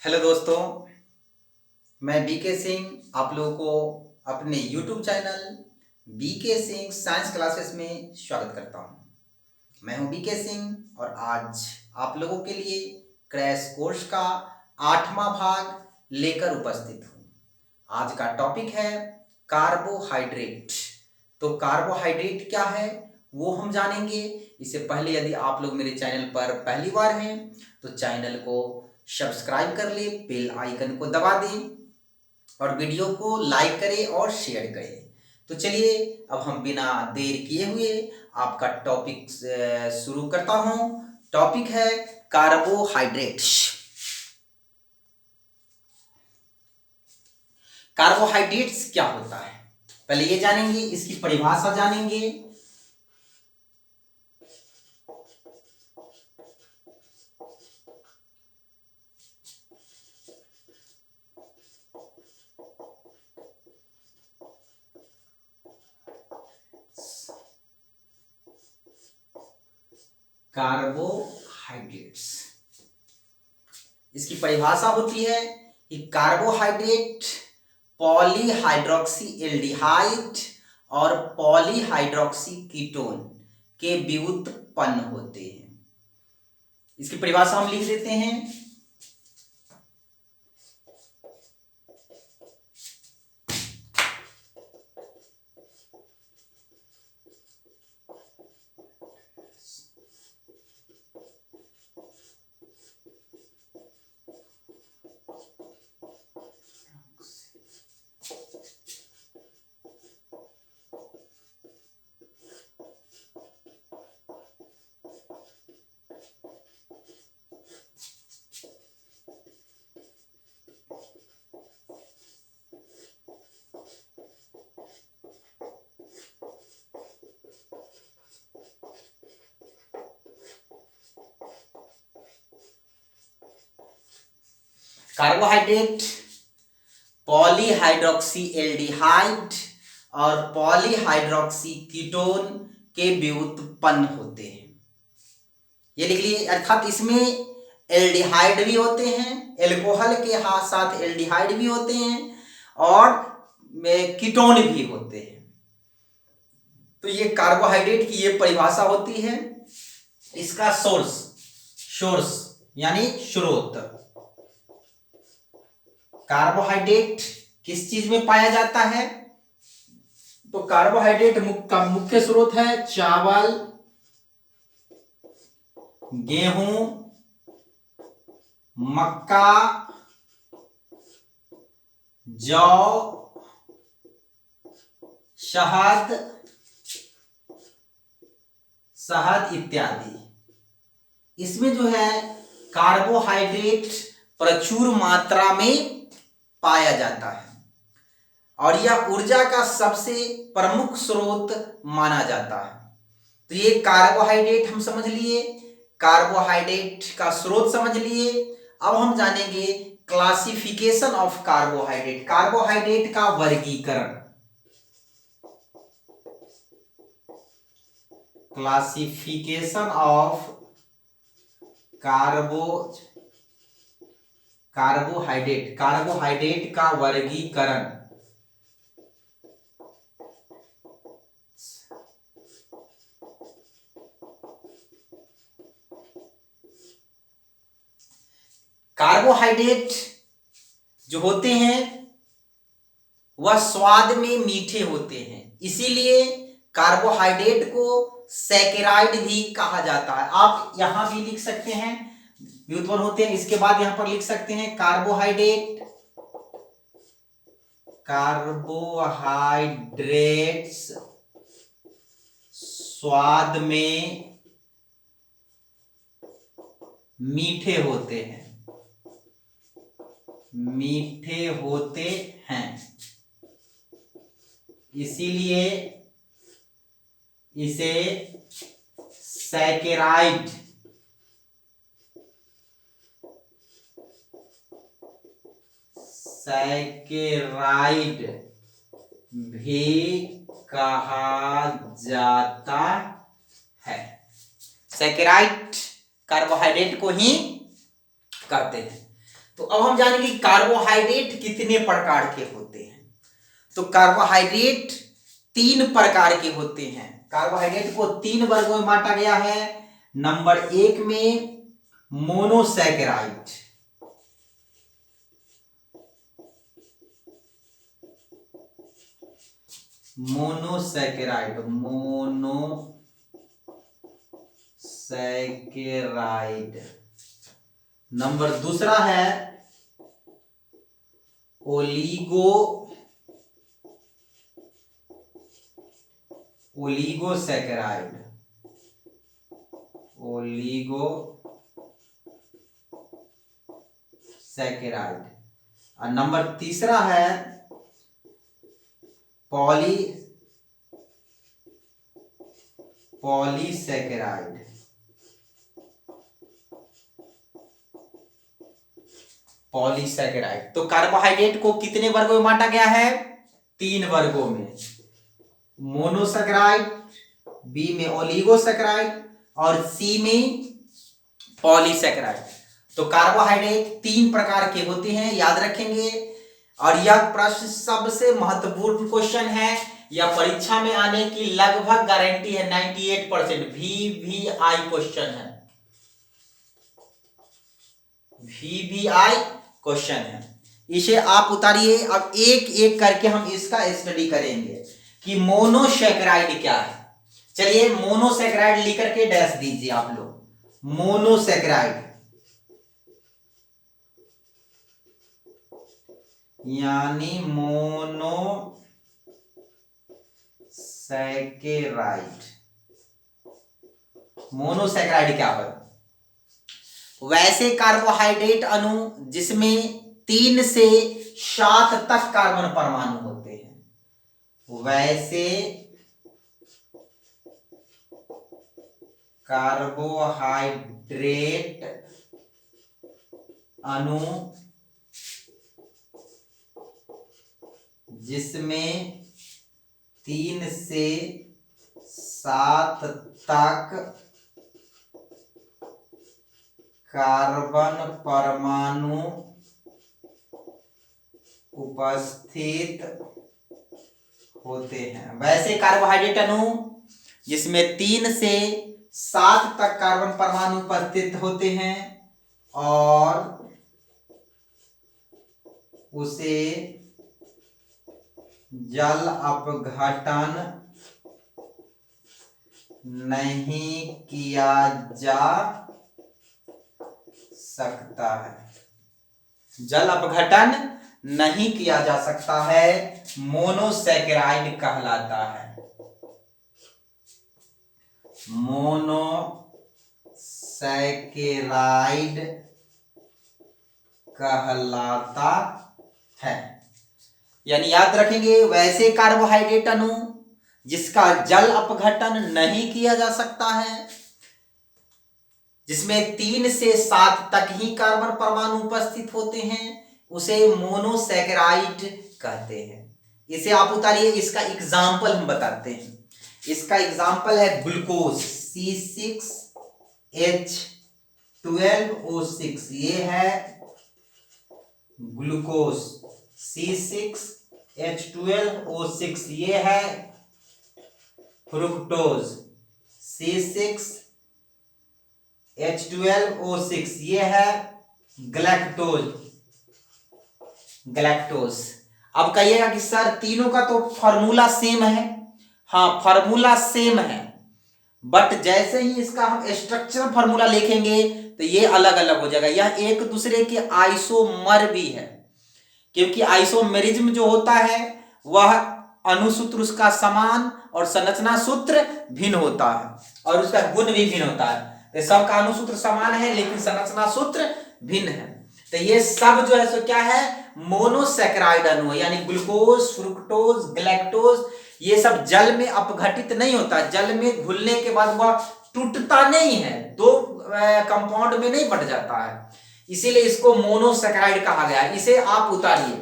Hello दोस्तों, मैं BK Singh आप लोगों को अपने YouTube channel BK Singh science classes में स्वागत करता हूं। मैं हूं बीके सिंह और आज आप लोगों के लिए क्रैश कोर्स का 8वां भाग लेकर उपस्थित हूं। आज का टॉपिक है कार्बोहाइड्रेट। तो कार्बोहाइड्रेट क्या है वो हम जानेंगे। इससे पहले यदि आप लोग मेरे चैनल पर पहली बार हैं तो चैनल को सब्सक्राइब कर ले, बेल आइकन को दबा दें और वीडियो को लाइक करें और शेयर करें। तो चलिए अब हम बिना देर किए हुए आपका टॉपिक शुरू करता हूं। टॉपिक है कार्बोहाइड्रेट्स। कार्बोहाइड्रेट्स क्या होता है पहले ये जानेंगे, इसकी परिभाषा जानेंगे। कार्बोहाइड्रेट्स, इसकी परिभाषा होती है कि कार्बोहाइड्रेट पॉलीहाइड्रोक्सी एल्डिहाइड और पॉलीहाइड्रोक्सी कीटोन के व्युत्पन्न होते हैं। इसकी परिभाषा हम लिख देते हैं। कार्बोहाइड्रेट पॉलीहाइड्रोक्सी एल्डिहाइड और पॉलीहाइड्रोक्सी कीटोन के व्युत्पन्न होते हैं। ये लिख लिए, अर्थात इसमें एल्डिहाइड भी होते हैं, एल्कोहल के साथ एल्डिहाइड भी होते हैं और कीटोन भी होते हैं। तो ये कार्बोहाइड्रेट की ये परिभाषा होती है। इसका सोर्स यानी स्रोत। कार्बोहाइड्रेट किस चीज में पाया जाता है? तो कार्बोहाइड्रेट का मुख्य स्रोत है चावल, गेहूं, मक्का, जौ, शहद इत्यादि। इसमें जो है कार्बोहाइड्रेट प्रचुर मात्रा में पाया जाता है और यह ऊर्जा का सबसे प्रमुख स्रोत माना जाता है। तो ये कार्बोहाइड्रेट हम समझ लिए, कार्बोहाइड्रेट का स्रोत समझ लिए। अब हम जानेंगे क्लासिफिकेशन ऑफ कार्बोहाइड्रेट, कार्बोहाइड्रेट का वर्गीकरण। क्लासिफिकेशन ऑफ कार्बोहाइड्रेट का वर्गीकरण। कार्बोहाइड्रेट जो होते हैं वह स्वाद में मीठे होते हैं, इसीलिए कार्बोहाइड्रेट को सैकेराइड भी कहा जाता है। आप यहां भी लिख सकते हैं, व्युत्पन्न होते हैं। इसके बाद यहां पर लिख सकते हैं कार्बोहाइड्रेट्स स्वाद में मीठे होते हैं, इसीलिए इसे सैकेराइड भी कहा जाता है। सैकेराइड कार्बोहाइड्रेट को ही कहते हैं। तो अब हम जानेंगे कार्बोहाइड्रेट कितने प्रकार के होते हैं। तो कार्बोहाइड्रेट 3 प्रकार के होते हैं। कार्बोहाइड्रेट को 3 वर्गों में बांटा गया है। नंबर 1 में मोनोसैकेराइड, मोनोसैकेराइड। नंबर दूसरा है ओलिगोसैकेराइड, और नंबर तीसरा है पॉलीसैकेराइड। तो कार्बोहाइड्रेट को कितने वर्गों में बांटा गया है? 3 वर्गों में। मोनोसैकेराइड, बी में ओलिगोसैकेराइड और सी में पॉलीसैकेराइड। तो कार्बोहाइड्रेट 3 प्रकार के होते हैं, याद रखेंगे। और यह प्रश्न सबसे महत्वपूर्ण क्वेश्चन है, यह परीक्षा में आने की लगभग गारंटी है। 98% VVI क्वेश्चन है, VVI क्वेश्चन है। इसे आप उतारिए। अब एक एक करके हम इसका स्टडी करेंगे कि मोनोसैकेराइड क्या है। चलिए मोनोसैकेराइड लिख करके डैश दीजिए आप लोग। मोनोसैकेराइड यानी मोनोसैकेराइड क्या है? वैसे कार्बोहाइड्रेट अणु जिसमें 3 से 7 तक कार्बन परमाणु होते हैं। वैसे कार्बोहाइड्रेट अणु जिसमें 3 से 7 तक कार्बन परमाणु उपस्थित होते हैं। वैसे कार्बोहाइड्रेट अणु जिसमें 3 से 7 तक कार्बन परमाणु उपस्थित होते हैं और उसे जल अपघटन नहीं किया जा सकता है। जल अपघटन नहीं किया जा सकता है, मोनोसैकेराइड कहलाता है। मोनोसैकेराइड कहलाता है। यानी याद रखेंगे, वैसे कार्बोहाइड्रेट अणु जिसका जल अपघटन नहीं किया जा सकता है, जिसमें 3 से 7 तक ही कार्बन परमाणु उपस्थित होते हैं, उसे मोनोसैकेराइड कहते हैं। इसे आप उतारिए। इसका एग्जाम्पल हम बताते हैं। इसका एग्जाम्पल है ग्लूकोज C6H12O6। ये है ग्लूकोज C6H12O6। ये है फ्रुक्टोज C6H12O6। ये है गैलेक्टोज। अब कहिएगा कि सर तीनों का तो फॉर्मूला सेम है। हाँ, फॉर्मूला सेम है, बट जैसे ही इसका हम स्ट्रक्चर फॉर्मूला लिखेंगे तो ये अलग अलग हो जाएगा। यह एक दूसरे के आइसोमर भी है, क्योंकि आइसोमेरिज्म जो होता है वह अणुसूत्र उसका समान और संरचना सूत्र भिन्न होता है, और उसका गुण भी भिन्न होता है। तो सबका अणुसूत्र समान है लेकिन संरचना सूत्र भिन्न है। तो ये सब जो है सो क्या है? मोनोसैकेराइड अणु है। यानी ग्लूकोज, फ्रुक्टोज, गैलेक्टोज, ये सब जल में अपघटित नहीं होता। जल में घुलने के बाद वह टूटता नहीं है, 2 कंपाउंड में नहीं बट जाता है, इसीलिए इसको मोनोसैकेराइड कहा गया है। इसे आप उतारिए।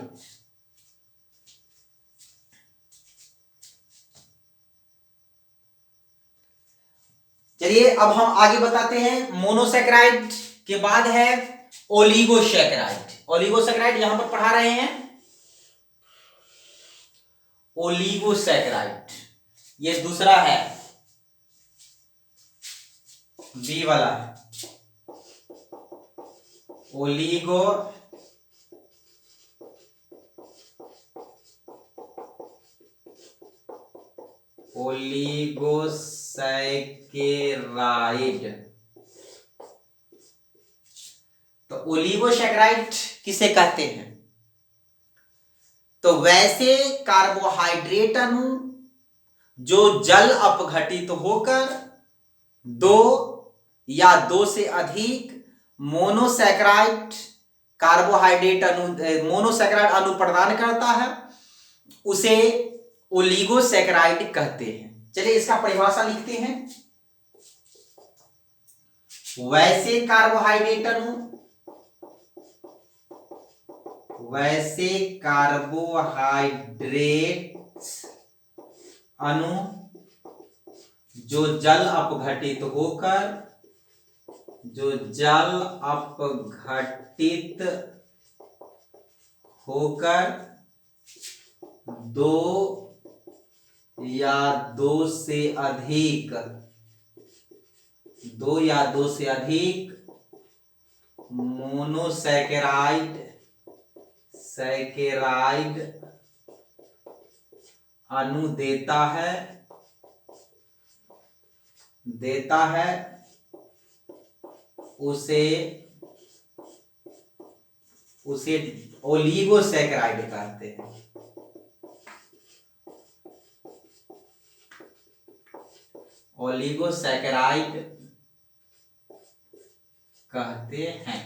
चलिए अब हम आगे बताते हैं। मोनोसैकेराइड के बाद है ओलिगोसैकेराइड। ओलिगोसैकेराइड यहां पर पढ़ा रहे हैं ओलिगोसैकेराइड, ये दूसरा है, बी वाला है ओलिगो ओलिगोसैकेराइड। तो ओलिगोसैकेराइड किसे कहते हैं? तो वैसे कार्बोहाइड्रेट अणु जो जल अपघटित होकर दो या दो से अधिक मोनोसैकेराइड कार्बोहाइड्रेट अणु मोनोसैकेराइड अणु प्रदान करता है, उसे ओलिगोसैकेराइड कहते हैं। चलिए इसका परिभाषा लिखते हैं। वैसे कार्बोहाइड्रेट अणु जो जल अपघटित होकर दो या दो से अधिक मोनोसैकेराइड अणु देता है उसे ओलिगोसैकेराइड कहते हैं। ओलिगोसैकेराइड कहते हैं।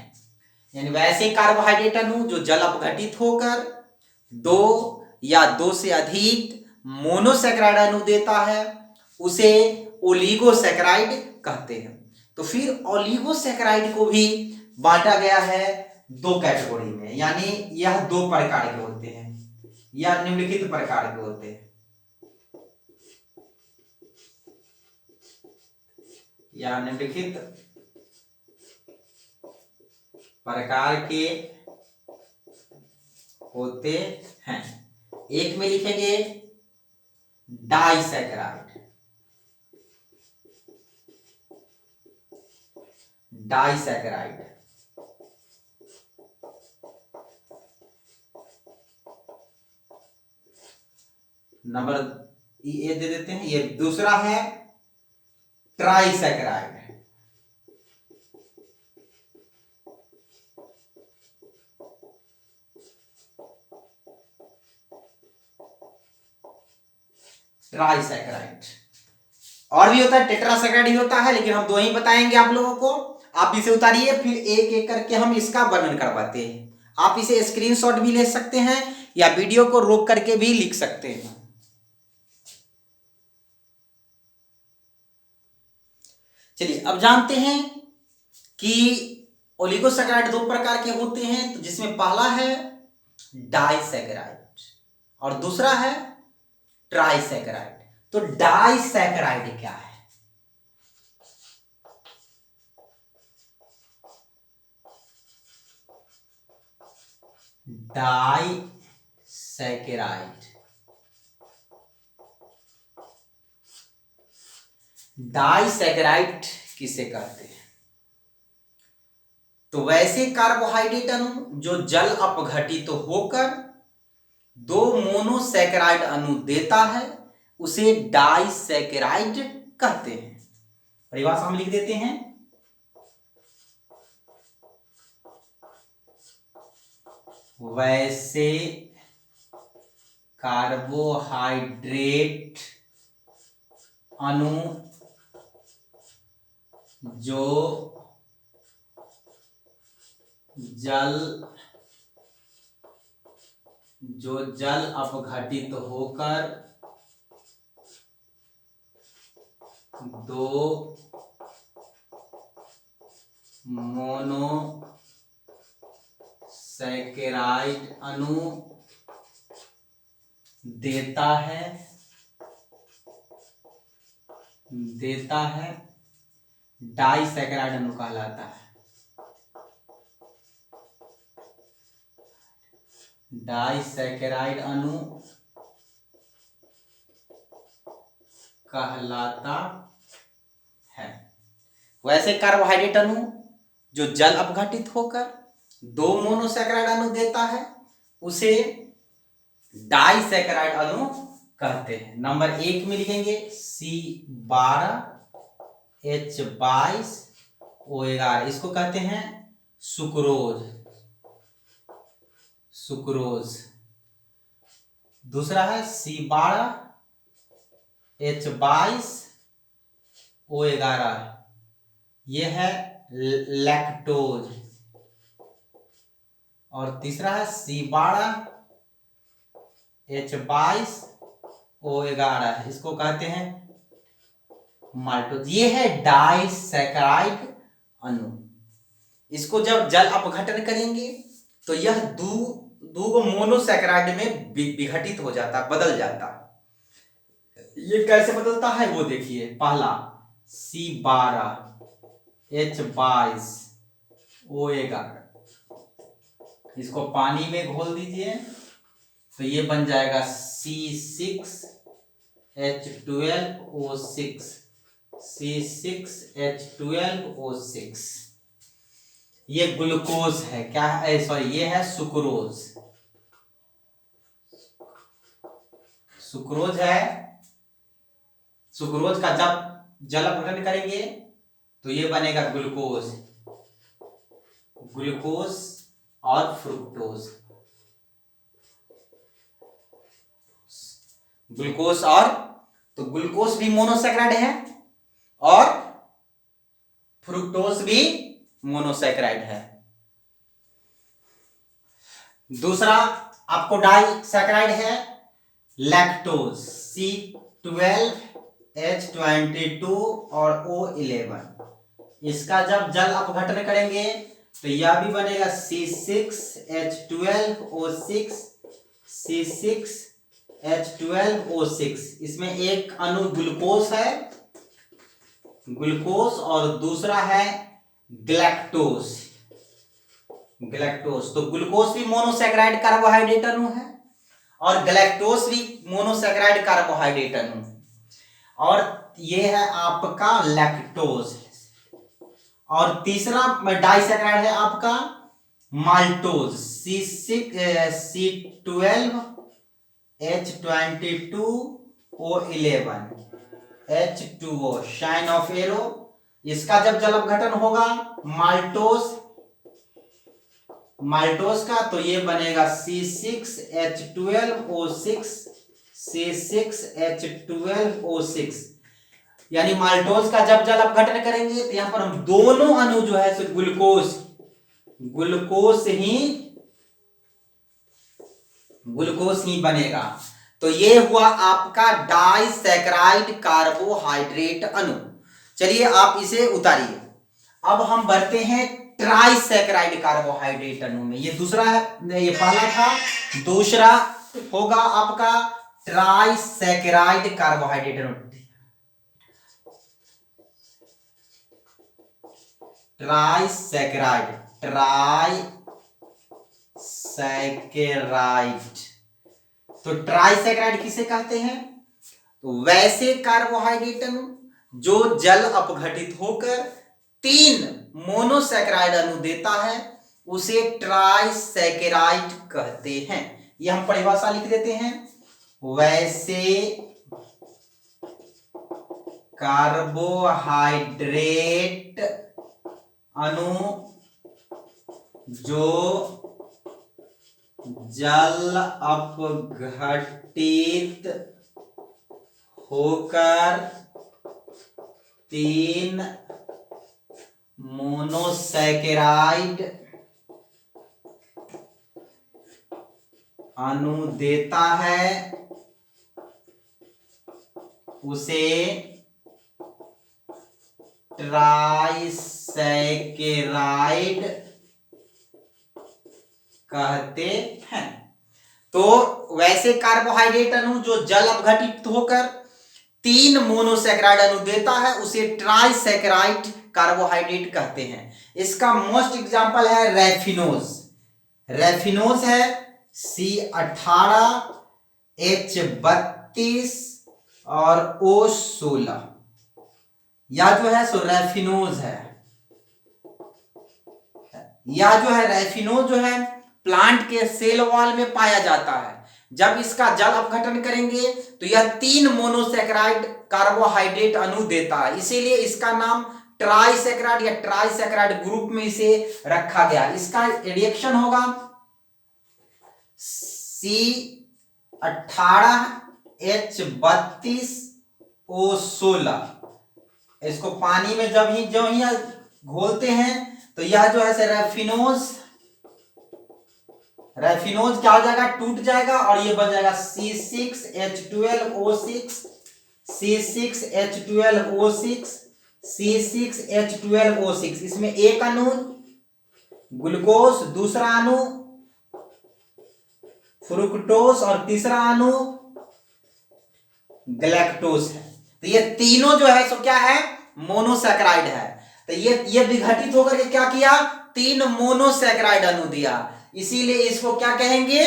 यानी वैसे कार्बोहाइड्रेट अणु जो जल अपघटित होकर दो या दो से अधिक मोनोसैकेराइड अणु देता है, उसे ओलिगोसैकेराइड कहते हैं। तो फिर ओलिगोसैकेराइड को भी बांटा गया है दो कैटेगरी में, यानी यह दो प्रकार के होते हैं या निम्नलिखित प्रकार के होते हैं। या निम्नलिखित प्रकार के होते हैं। एक में लिखेंगे डाइसैकेराइड, नंबर ये दे देते हैं। ये दूसरा है ट्राइसैकेराइड, और भी होता है टेट्रासैकेराइड भी होता है, लेकिन हम दो ही बताएंगे आप लोगों को। आप इसे उतारिए, फिर एक एक करके हम इसका वर्णन करवाते हैं। आप इसे स्क्रीनशॉट भी ले सकते हैं या वीडियो को रोक करके भी लिख सकते हैं। चलिए अब जानते हैं कि ओलिगोसैकेराइड दो प्रकार के होते हैं, तो जिसमें पहला है डाइसैकेराइड और दूसरा है ट्राइसैकेराइड। तो डाइसैकेराइड क्या है? डाइसैकेराइड किसे कहते हैं? तो वैसे कार्बोहाइड्रेट अणु जो जल अपघटित होकर दो मोनोसैकेराइड अणु देता है, उसे डाइसैकेराइड कहते हैं। परिभाषा हम लिख देते हैं। वैसे कार्बोहाइड्रेट अणु जो जल अपघटित होकर दो मोनोसैकेराइड अणु देता है डाइसैकेराइड अणु कहलाता है। डाइसैकेराइड अणु कहलाता है। वैसे कार्बोहाइड्रेट अणु जो जल अपघटित होकर 2 मोनोसैकेराइड अणु देता है उसे डाइसैकेराइड अणु कहते हैं। नंबर 1 में लिखेंगे C12H22O11, इसको कहते हैं सुक्रोज। दूसरा है C12H22O11, ये है लैक्टोज। और तीसरा है C12H22O11, इसको कहते हैं माल्टोज। ये है डाइसैकेराइड अणु। इसको जब जल अपघटन करेंगे तो यह दो मोनोसैकेराइड में विघटित हो जाता, बदल जाता। ये कैसे बदलता है वो देखिए। पहला C12H22O11, इसको पानी में घोल दीजिए तो ये बन जाएगा C6H12O6। ये ग्लूकोज है, क्या है, सॉरी ये है सुक्रोज। सुक्रोज है। सुक्रोज का जब जल अपघटन करेंगे तो ये बनेगा ग्लूकोज और फ्रुक्टोज। ग्लूकोज और, तो ग्लूकोज भी मोनोसैकेराइड है और फ्रुक्टोज भी मोनोसैकेराइड है। दूसरा आपको डाइसैकेराइड है लैक्टोज, C12H22 और O11। इसका जब जल अपघटन करेंगे तो यह भी बनेगा C6H12O6। इसमें एक अणु ग्लूकोज है, ग्लूकोज, और दूसरा है ग्लैक्टोज। तो ग्लूकोज भी मोनोसैकेराइड कार्बोहाइड्रेट अणु है और ग्लैक्टोज भी मोनोसैकेराइड कार्बोहाइड्रेट अणु है। और ये है आपका लैक्टोज। और तीसरा डाइसैकेराइड है आपका maltose, C12H22O11, H2O, sign of arrow. इसका जब जल अपघटन होगा माल्टोज का तो ये बनेगा C6H12O6। यानी माल्टोज का जब जल अपघटन करेंगे तो यहां पर हम दोनों अणु जो है सो ग्लूकोज ही बनेगा। तो ये हुआ आपका डाइसैकेराइड कार्बोहाइड्रेट अणु। चलिए आप इसे उतारिए। अब हम बढ़ते हैं ट्राइसैकेराइड कार्बोहाइड्रेट अणु में। ये दूसरा है, ये पहला था, दूसरा होगा आपका ट्राइसैकेराइड कार्बोहाइड्रेट अणु। ट्राइसैकेराइड तो ट्राइसैकेराइड किसे कहते हैं? तो वैसे कार्बोहाइड्रेट अणु जो जल अपघटित होकर 3 मोनोसैकेराइड अणु देता है उसे ट्राइसैकेराइड कहते हैं। ये हम परिभाषा लिख देते हैं। वैसे कार्बोहाइड्रेट अणु जो जल अपघटित होकर 3 मोनोसैकेराइड अणु देता है उसे ट्राइसैकेराइड कहते हैं। तो वैसे कार्बोहाइड्रेट अणु जो जल अपघटित होकर 3 मोनोसैकेराइड अणु देता है उसे ट्राइसैकेराइड कार्बोहाइड्रेट कहते हैं। इसका मोस्ट एग्जांपल है रैफिनोज है, C18H32 और O16। यह जो है सो रेफिनोज है। यह जो है रेफिनोज जो है प्लांट के सेल वॉल में पाया जाता है। जब इसका जल अपघटन करेंगे तो यह 3 मोनोसैकेराइड कार्बोहाइड्रेट अणु देता है, इसीलिए इसका नाम ट्राइसैकेराइड या ट्राइसैकेराइड ग्रुप में इसे रखा गया। इसका रिएक्शन होगा C18H32O16। इसको पानी में जब ही घोलते हैं तो यह जो है रेफिनोज क्या हो जाएगा, टूट जाएगा और ये बन जाएगा C6H12O6, C6H12O6, C6H12O6। इसमें एक अणु ग्लूकोज, दूसरा अणु फ्रुक्टोस और तीसरा अणु गैलेक्टोस है। तो ये तीनों जो है सो क्या है, मोनोसैकेराइड है। तो ये विघटित होकर के क्या किया, 3 मोनोसैकेराइड अणु दिया, इसीलिए इसको क्या कहेंगे,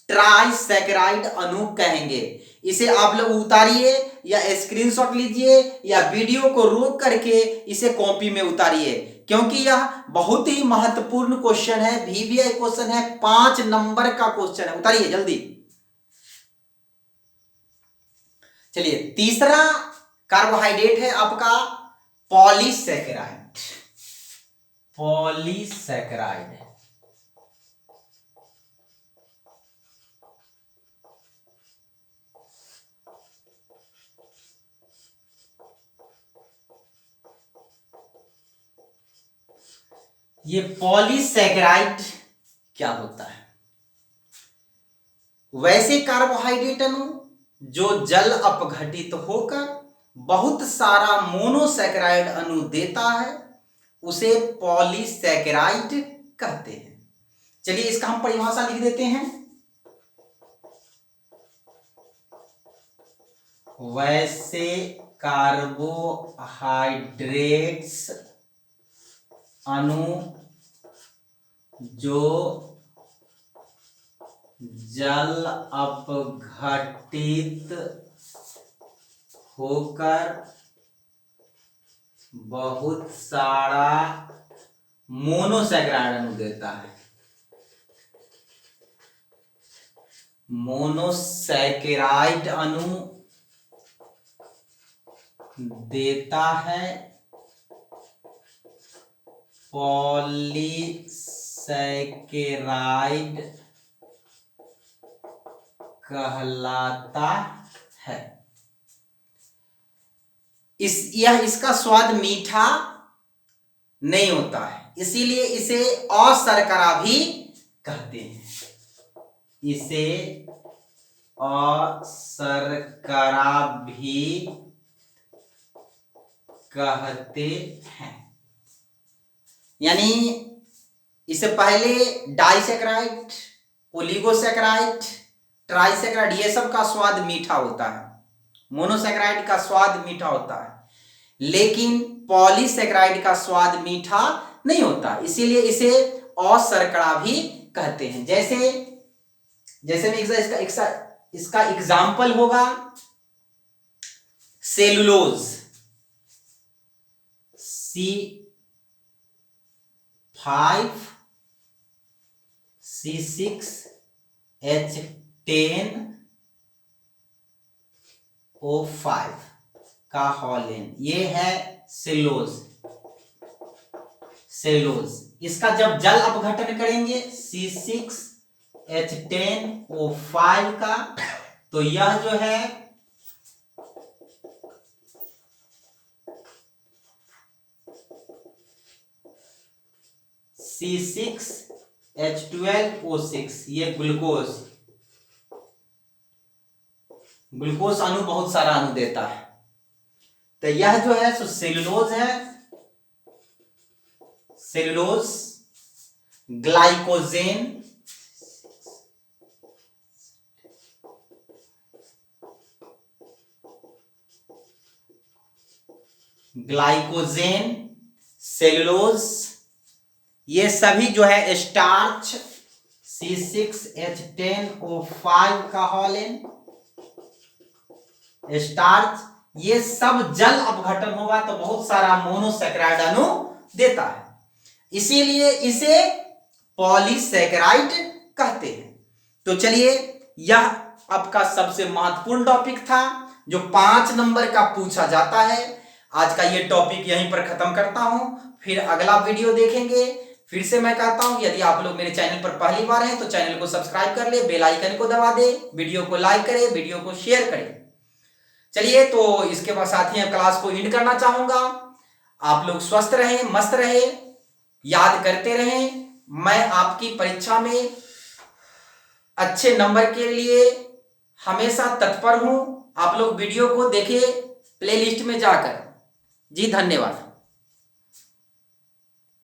ट्राइसैकेराइड अणु कहेंगे। इसे आप लोग उतारिए या स्क्रीनशॉट लीजिए या वीडियो को रोक करके इसे कॉपी में उतारिए, क्योंकि यह बहुत ही महत्वपूर्ण क्वेश्चन है, VVI क्वेश्चन है, 5 नंबर का क्वेश्चन है। उतारिए जल्दी। चलिए, तीसरा कार्बोहाइड्रेट है आपका पॉलीसैकेराइड। पॉलीसैकेराइड ये पॉलीसैकेराइड क्या होता है, वैसे कार्बोहाइड्रेट अणु जो जल अपघटित होकर बहुत सारा मोनोसैकेराइड अणु देता है, उसे पॉलीसैकेराइड कहते हैं। चलिए इसका हम परिभाषा लिख देते हैं। वैसे कार्बोहाइड्रेट्स अणु जो जल अपघटित होकर बहुत सारा मोनोसैकेराइड अणु देता है, मोनोसैकेराइड अणु देता है, पॉलीसैकेराइड कहलाता है। इसका स्वाद मीठा नहीं होता है, इसीलिए इसे अशर्करा भी कहते हैं। इसे अशर्करा भी कहते हैं। यानी इससे पहले डाइसैकेराइड, ओलिगोसैकेराइड, ट्राइसैकेराइड ये सब का स्वाद मीठा होता है, मोनोसैकेराइड का स्वाद मीठा होता है, लेकिन पॉलीसैकेराइड का स्वाद मीठा नहीं होता, इसीलिए इसे अशर्करा भी कहते हैं। जैसे में इसका एग्जाम्पल होगा सेलुलोज, C5C6H10O5 का हॉलेन, ये है सेलुलोज। इसका जब जल अपघटन करेंगे C6H10O5 का, तो यह जो है C6H12O6, ये ग्लूकोज अणु बहुत सारा अणु देता है। तो यह जो है सो सेलुलोज है, सेलुलोज ग्लाइकोजेन, सेलुलोज, ये सभी जो है स्टार्च C6H10O5 का हॉलेन, स्टार्च, ये सब जल अपघटन होगा तो बहुत सारा मोनोसैकेराइड अणु देता है, इसीलिए इसे पॉलीसैकेराइड कहते हैं। तो चलिए, यह आपका सबसे महत्वपूर्ण टॉपिक था जो 5 नंबर का पूछा जाता है। आज का ये टॉपिक यहीं पर खत्म करता हूं, फिर अगला वीडियो देखेंगे। फिर से मैं कहता हूं, यदि आप लोग मेरे चैनल पर पहली बार हैं तो चैनल को सब्सक्राइब कर ले, बेल आइकन को दबा दे, वीडियो को लाइक करें, वीडियो को शेयर करें। चलिए, तो इसके बाद साथ ही क्लास को एंड करना चाहूंगा। आप लोग स्वस्थ रहें, मस्त रहें, याद करते रहें। मैं आपकी परीक्षा में अच्छे नंबर के लिए हमेशा तत्पर हूं। आप लोग वीडियो को देखें प्लेलिस्ट में जाकर। जी धन्यवाद।